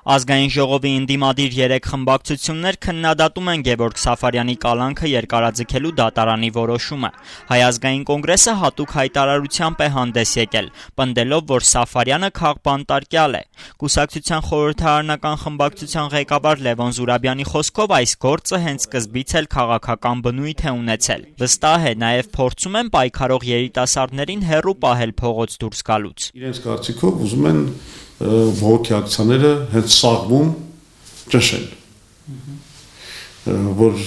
Ազգային ժողովի ընդդիմադիր 3 խմբակցություններ քննադատում են Գևորգ Սաֆարյանի կալանքը երկարաձգելու դատարանի որոշումը։ Հայ ազգային կոնգրեսը հատուկ հայտարարությամբ է հանդես եկել, պնդելով, որ Սաֆարյանը քաղբանտարկյալ է։ Կուսակցության խորհրդարանական խմբակցության ղեկավար Լևոն Զուրաբյանի խոսքով այս գործը հենց սկզբից էլ քաղաքական բնույթ է ունեցել։ Վստահ է, նաև փորձում են պայքարող երիտասարդներին հեռու պահել փողոց դուրս գալուց։ Իրենց կարծիքով ուզում են բողոքի ակցիաները հենց սաղմում ճնշել, որ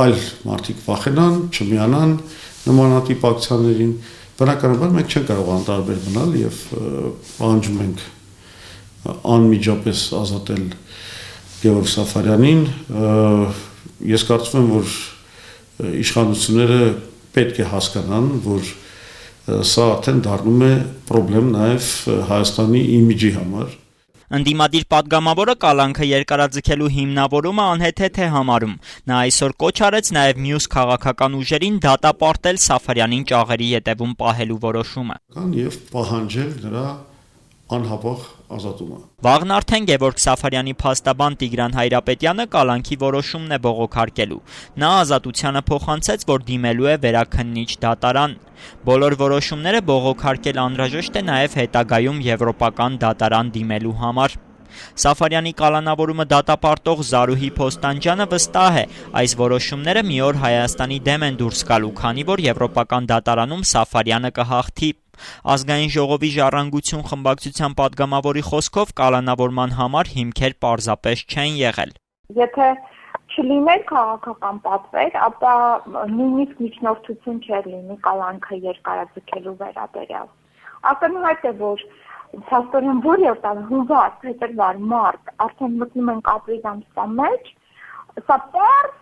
այլ մարդիկ վախենան, չմիանան նմանատիպ ակցիաներին, բնականաբար մենք չենք կարող անտարբեր մնալ եւ պահանջում ենք անմիջապես ազատել Գևորգ Սաֆարյանին։ Ես կարծում եմ, որ իշխանությունները պետք է հասկանան, որ սա արդեն դառնում է խնդրեմ նաև Հայաստանի իմիջի համար։ Ընդդիմադիր պատգամավորը կալանքը երկարաձգելու հիմնավորումը անհեթեթ է համարում։ Նա այսօր կոչ արեց նաև մյուս քաղաքական ուժերին դատապարտել Սաֆարյանին ճաղերի ետևում պահելու որոշումը։ Եվ պահանջել նրա անհապաղ ազատումը։ Վաղն արդեն Գևորգ Սաֆարյանի փաստաբան Տիգրան Հայրապետյանը կալանքի որոշումն է բողոքարկելու։ Նա ազատությանը փոխանցեց, որ դիմելու է վերաքննիչ դատարան։ Բոլոր որոշումները բողոքարկել անհրաժեշտ է նաև հետագայում եվրոպական դատարան դիմելու համար։ Սաֆարյանի կալանավորումը դատապարտող Զարուհի Փոստանջյանը վստահ է, այս որոշումները մի օր Հայաստանի դեմ են դուրս գալու, քանի որ եվրոպական դատարանում Սաֆարյանը կհաղթի։ Ազգային ժողովի Ժառանգություն խմբակցության պատգամավորի խոսքով կալանավորման համար հիմքեր պարզապես չեն եղել։ Եթե չլիներ քաղաքական պատվեր, ապա նույնիսկ միջնորդություն չէր լինի կալանքը երկարաձգելու վերաբերյալ։ Ակնհայտ է, որ փաստորեն որևէ տան հունվար, փետրվար, մարտ արդեն մտնում ենք ապրիլ ամսվա մեջ, սա պարզ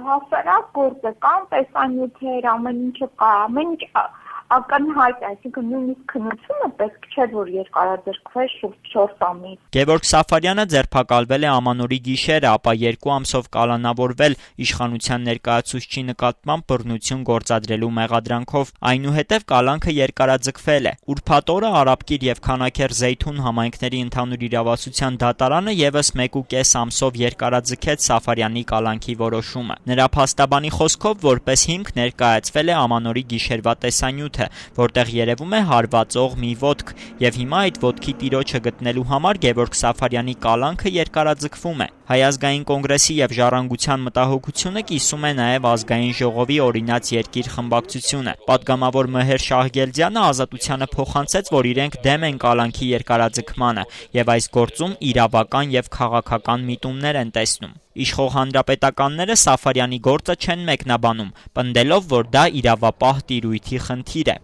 հասարակ գործ է, կան տեսանյութեր, ամեն ինչը կա, ամեն ինչ ակնհայտ է, այսինքն նույնիսկ քննությունը պետք չէ, որ երկարաձգվեր շուրջ 4 ամիս։ Գևորգ Սաֆարյանը ձերբակալվել է ամանորի գիշերը, ապա 2 ամսով կալանավորվել իշխանության ներկայացուցչի նկատմամբ բռնություն գործադրելու մեղադրանքով, այնուհետև կալանքը երկարաձգվել է։ Ուրբաթ օրը Արաբկիր եւ Քանաքեռ Զեյթուն համայնքների ընդհանուր իրավասության դատարանը եւս 1.5 ամսով երկարաձգեց Սաֆարյանի կալանքի որոշումը։ Նրա փաստաբանի խոսքով որպես հիմք ներկայացվել է ամանորի գիշերվա տեսանյութ, որտեղ երևում է հարվածող մի ոտք, եւ հիմա այդ ոտքի տիրոջը գտնելու համար Գևորգ Սաֆարյանի կալանքը երկարաձգվում է։ Հայ ազգային կոնգրեսի եւ Ժառանգության մտահոգությունը կիսում է նաեւ ազգային ժողովի օրինաց երկիր խմբակցությունը։ Պատգամավոր Մհեր Շահգելդյանը ազատությանը փոխանցեց, որ իրենք դեմ են կալանքի երկարաձգմանը եւ այս գործում իրավական եւ քաղաքական միտումներ են տեսնում։ Իշխող հանրապետականները Սաֆարյանի գործը չեն մեկնաբանում, պնդելով, որ դա իրավապահ տիրույթի խնդիր է։